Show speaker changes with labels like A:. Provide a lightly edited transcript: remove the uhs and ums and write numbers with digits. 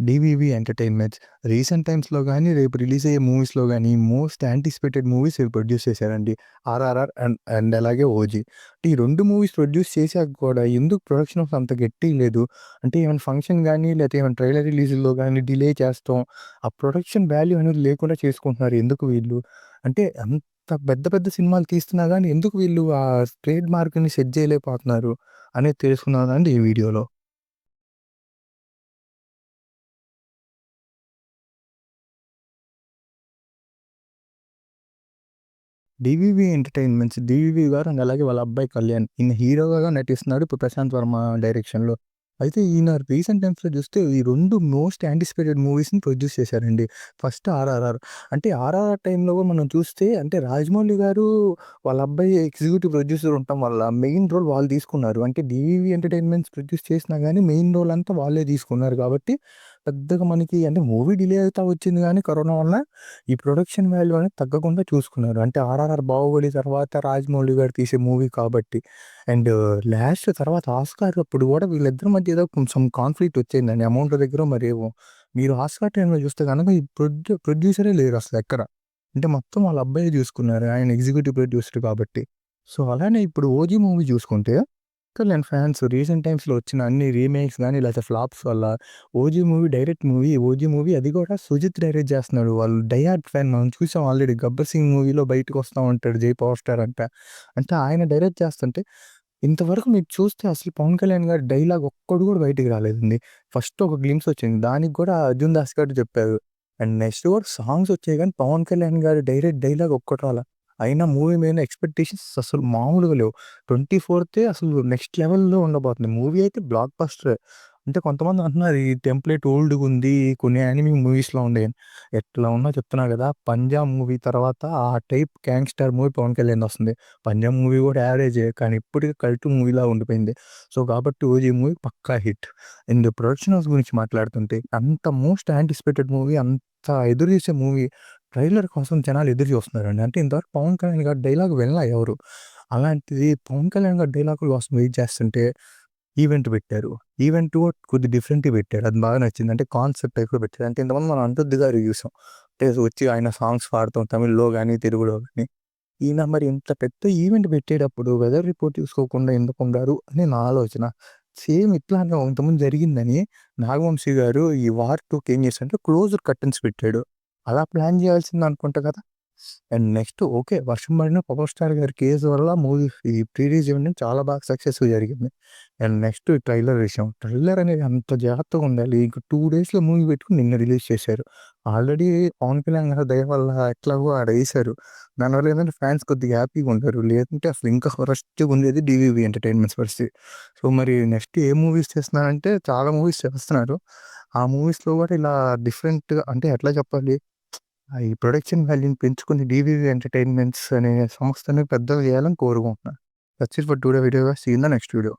A: DVV entertainments recent టైమ్స్‌లో గాని, రేపు రిలీజ్ అయ్యే మూవీస్‌లో గాని, మోస్ట్ యాంటిసిపేటెడ్ మూవీస్ ఇవి ప్రొడ్యూస్ చేశారండి. 'ఆర్ఆర్ఆర్' అండ్ అండ్ అలాగే 'ఓజీ.' ఈ 2 మూవీస్ ప్రొడ్యూస్ చేశాక కూడా ఎందుకు ప్రొడక్షన్ హౌస్ అంత గట్టిగా లేదు? అంటే ఏమైనా ఫంక్షన్ గాని, లేతే ఏమైనా ట్రైలర్ రిలీజుల్లో గాని డిలే చేస్తాం. ఆ ప్రొడక్షన్ వాల్యూ అనేది లేకుండా చేసుకుంటున్నారు ఎందుకు వీళ్ళు? అంటే అంత పెద్ద పెద్ద సినిమాలు తీస్తున్నా గాని ఎందుకు వీళ్ళు ఆ ట్రేడ్ మార్క్‌ని సెట్ చేయలేకపోతున్నారు అనేది తెలుసుకుందామండి ఈ వీడియోలో. డీవీవీ ఎంటర్‌టైన్‌మెంట్స్ 'డీవీవీ' గారు అండ్ అలాగే వాళ్ళ అబ్బాయి కళ్యాణ్. ఈయన హీరోగా నటిస్తున్నాడు. ఇప్పుడు 'ప్రశాంత్ వర్మ' డైరెక్షన్‌లో. అయితే ఈయన రీసెంట్ టైమ్స్‌లో చూస్తే ఈ 2 మోస్ట్ యాంటిసిపేటెడ్ మూవీస్‌ని ప్రొడ్యూస్ చేశారండి. ఫస్ట్ 'ఆర్ఆర్ఆర్.' అంటే 'ఆర్ఆర్ఆర్' టైమ్‌లో మనం చూస్తే అంటే రాజమౌళి గారు వాళ్ళ అబ్బాయి ఎగ్జిక్యూటివ్ ప్రొడ్యూసర్ ఉండటం వల్ల మెయిన్ రోల్ వాళ్ళు తీసుకున్నారు. అంటే డీవీవీ ఎంటర్‌టైన్‌మెంట్స్ ప్రొడ్యూస్ చేసినా గాని మెయిన్ రోల్ అంతా వాళ్ళే తీసుకున్నారు కాబట్టి పెద్దగా మనకి అంటే మూవీ డిలే అవుతా వచ్చింది గానీ కరోనా వల్ల ఈ ప్రొడక్షన్ వాల్యూ అనేది తగ్గకుండా చూసుకున్నారు. అంటే 'ఆర్ఆర్ఆర్', 'బాహుబలి' తర్వాత రాజమౌళి గారు తీసే మూవీ కాబట్టి. అండ్ లాస్ట్ తర్వాత ఆస్కార్ అప్పుడు గూడా వీళ్ళిద్దరి మధ్య ఏదో కొంచెం కాన్‌ఫ్లిక్ట్ వచ్చిందండి. అమౌంట్ దగ్గరో మరేమో. మీరు ఆస్కార్ టైమ్‌లో చూస్తే గనక ఈ ప్రొడ్యూసరే లేరు అసలెక్కడ. అంటే మొత్తం వాళ్ళ అబ్బాయే చూసుకున్నారు. ఆయన ఎగ్జిక్యూటివ్ ప్రొడ్యూసర్ కాబట్టి. సో, అలానే ఇప్పుడు 'ఓజీ' మూవీ చూసుకుంటే కళ్యాణ్ ఫ్యాన్స్ రీసెంట్ టైమ్స్‌లో వచ్చిన అన్ని రీమేక్స్ గాని, లేకపోతే ఫ్లాప్స్ వల్ల 'OG' movie direct movie 'OG' movie అది కూడా సుజిత్ డైరెక్ట్ చేస్తున్నాడు. వాళ్ళు డై హార్డ్ ఫ్యాన్ మనం చూసాం ఆల్రెడీ 'గబ్బర్ సింగ్' మూవీలో బయటకొస్తా ఉంటాడు 'జై పవర్ స్టార్' అంట. అంటే ఆయన డైరెక్ట్ చేస్తుంటే ఇంతవరకు మీరు చూస్తే అసలు 'పవన్ కళ్యాణ్' గారి డైలాగ్ ఒక్కటి కూడా బయటికి రాలేదండి. ఫస్ట్ ఒక గ్లింప్స్ వచ్చింది. దానికి కూడా 'అర్జున్ దాస్' గారు చెప్పారు. అండ్ నెక్స్ట్ కూడా సాంగ్స్ వచ్చాయి గానీ 'పవన్ కళ్యాణ్' గారి డైరెక్ట్ డైలాగ్ ఒక్కటి రాలా. అయినా మూవీ మీద ఎక్స్‌పెక్టేషన్స్ అసలు మామూలుగా లేవు. 24థ్ అసలు నెక్స్ట్ లెవెల్‌లో ఉండబోతుంది. మూవీ అయితే బ్లాక్ బస్టరే. అంటే కొంతమంది అంటున్నారు ఈ టెంప్లేట్ ఓల్డ్‌గుంది. కొన్ని యానిమీ మూవీస్‌లా ఉండేయని. ఎట్లా ఉన్నా చెప్తున్నా కదా! 'పంజాబ్' మూవీ తర్వాత ఆ టైప్ గ్యాంగ్‌స్టర్ మూవీ పవన్ కళ్యాణ్‌దొస్తుంది. 'పంజాబ్' మూవీ కూడా యావరేజే. కానీ ఇప్పటికి కల్ట్ మూవీలా ఉండిపోయింది. సో, కాబట్టి 'ఓజీ' మూవీ పక్కా హిట్. అండ్ ప్రొడక్షన్ హౌస్ గురించి మాట్లాడుతుంటే అంత మోస్ట్ యాంటిసిపేటెడ్ మూవీ, అంత ఎదురు చూసే మూవీ ట్రైలర్ కోసం జనాలు ఎదురు చూస్తున్నారండి. అంటే ఇంతవరకు పవన్ కళ్యాణ్ గారి డైలాగ్ వినలా ఎవరు. అలాంటిది పవన్ కళ్యాణ్ గారి డైలాగుల కోసం వెయిట్ చేస్తుంటే ఈవెంట్ పెట్టారు. ఈవెంట్ కూడా కొద్దిగా డిఫరెంట్‌గా పెట్టాడు. అది బాగా నచ్చింది. అంటే కాన్సెప్ట్ టైప్‌లో పెట్టాడు. అంటే ఇంతకుముందు మనం అనిరుద్ గారివి చూసాం. అంటే వచ్చి ఆయన సాంగ్స్ పాడతాం తమిళ్‌లో గాని, తెలుగులో గాని. ఈయన మరి ఇంత పెద్ద ఈవెంట్ పెట్టేటప్పుడు వెదర్ రిపోర్ట్ తీసుకోకుండా ఎందుకుండారు అని నా ఆలోచన. సేమ్ ఇట్లానే ఇంతకుముందు జరిగిందని నాగవంశీ గారు ఈ వార్ 2కి ఏం చేశారంటే క్లోజ్డ్ కర్టెన్స్ పెట్టాడు. అలా ప్లాన్ చేయాల్సింది అనుకుంటా కదా! And next okay. 'వర్షం పడిన' 'పవర్ స్టార్' గారి కేస్ వల్ల మూవీ ఈ ప్రీ రిలీజ్ ఈవెంట్ చాలా బాగా సక్సెస్‌గా జరిగింది. అండ్ నెక్స్ట్ ట్రైలర్ విషయం. ట్రైలర్ అనేది అంత జాగ్రత్తగా ఉండాలి. ఇంక 2 డేస్‌లో మూవీ పెట్టుకొని నిన్న రిలీజ్ చేశారు. ఆల్రెడీ పవన్ కళ్యాణ్ గారి దయ వల్ల ఎట్లాగో ఆడేశారు. దానివల్ల ఏంటంటే ఫ్యాన్స్ కొద్దిగా హ్యాపీగా ఉంటారు. లేదంటే అసలు ఇంకా వరస్ట్‌గా ఉండేది డీవీవీ ఎంటర్‌టైన్‌మెంట్స్ పరిస్థితి. సో, మరి నెక్స్ట్ ఏ మూవీస్ చేస్తున్నారంటే చాలా మూవీస్ చేస్తున్నారు. ఆ మూవీస్‌లో కూడా ఇలా డిఫరెంట్‌గా అంటే ఎట్లా చెప్పాలి? ఈ ప్రొడక్షన్ వాల్యూని పెంచుకొని 'డీవీవీ ఎంటర్‌టైన్‌మెంట్స్' అనే సంస్థని పెద్దగా చేయాలని కోరుకుంటున్నాను. That's it for today video. See you in the next video.